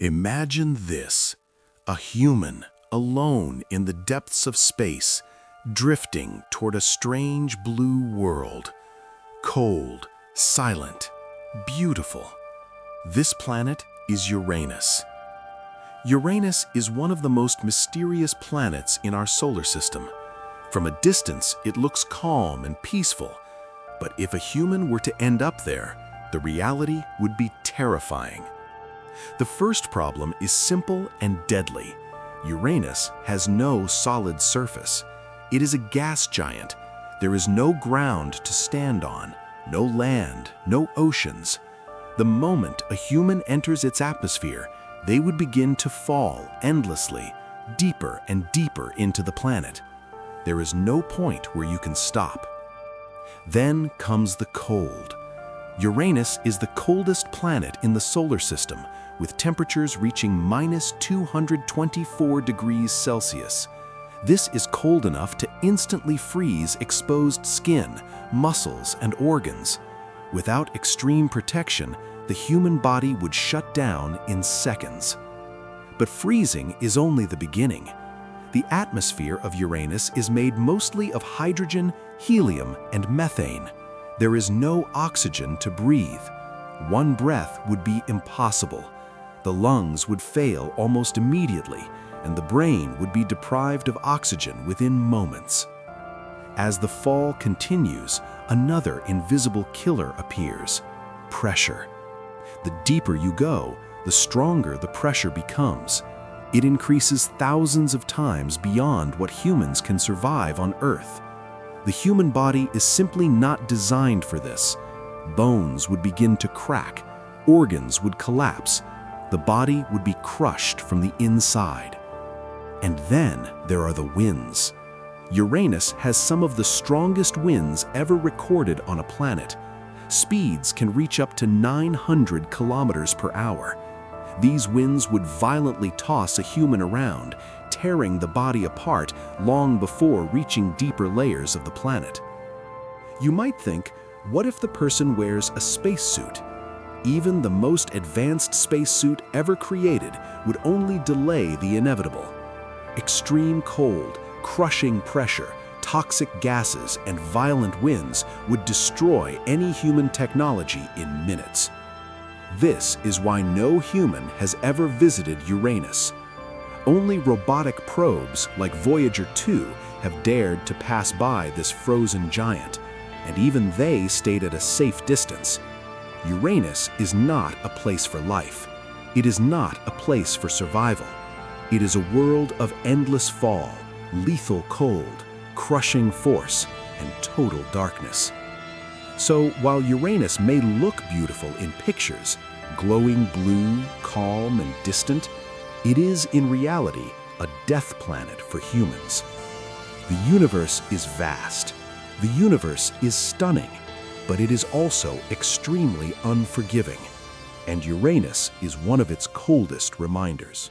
Imagine this, a human alone in the depths of space, drifting toward a strange blue world. Cold, silent, beautiful. This planet is Uranus. Uranus is one of the most mysterious planets in our solar system. From a distance, it looks calm and peaceful. But if a human were to end up there, the reality would be terrifying. The first problem is simple and deadly. Uranus has no solid surface. It is a gas giant. There is no ground to stand on, no land, no oceans. The moment a human enters its atmosphere, they would begin to fall endlessly, deeper and deeper into the planet. There is no point where you can stop. Then comes the cold. Uranus is the coldest planet in the solar system, with temperatures reaching -224 degrees Celsius. This is cold enough to instantly freeze exposed skin, muscles, and organs. Without extreme protection, the human body would shut down in seconds. But freezing is only the beginning. The atmosphere of Uranus is made mostly of hydrogen, helium, and methane. There is no oxygen to breathe. One breath would be impossible. The lungs would fail almost immediately, and the brain would be deprived of oxygen within moments. As the fall continues, another invisible killer appears: pressure. The deeper you go, the stronger the pressure becomes. It increases thousands of times beyond what humans can survive on Earth. The human body is simply not designed for this. Bones would begin to crack, organs would collapse, the body would be crushed from the inside. And then there are the winds. Uranus has some of the strongest winds ever recorded on a planet. Speeds can reach up to 900 kilometers per hour. These winds would violently toss a human around, tearing the body apart long before reaching deeper layers of the planet. You might think, what if the person wears a spacesuit? Even the most advanced spacesuit ever created would only delay the inevitable. Extreme cold, crushing pressure, toxic gases, and violent winds would destroy any human technology in minutes. This is why no human has ever visited Uranus. Only robotic probes like Voyager 2 have dared to pass by this frozen giant, and even they stayed at a safe distance. Uranus is not a place for life. It is not a place for survival. It is a world of endless fall, lethal cold, crushing force, and total darkness. So while Uranus may look beautiful in pictures, glowing blue, calm, and distant, it is in reality a death planet for humans. The universe is vast. The universe is stunning, but it is also extremely unforgiving, and Uranus is one of its coldest reminders.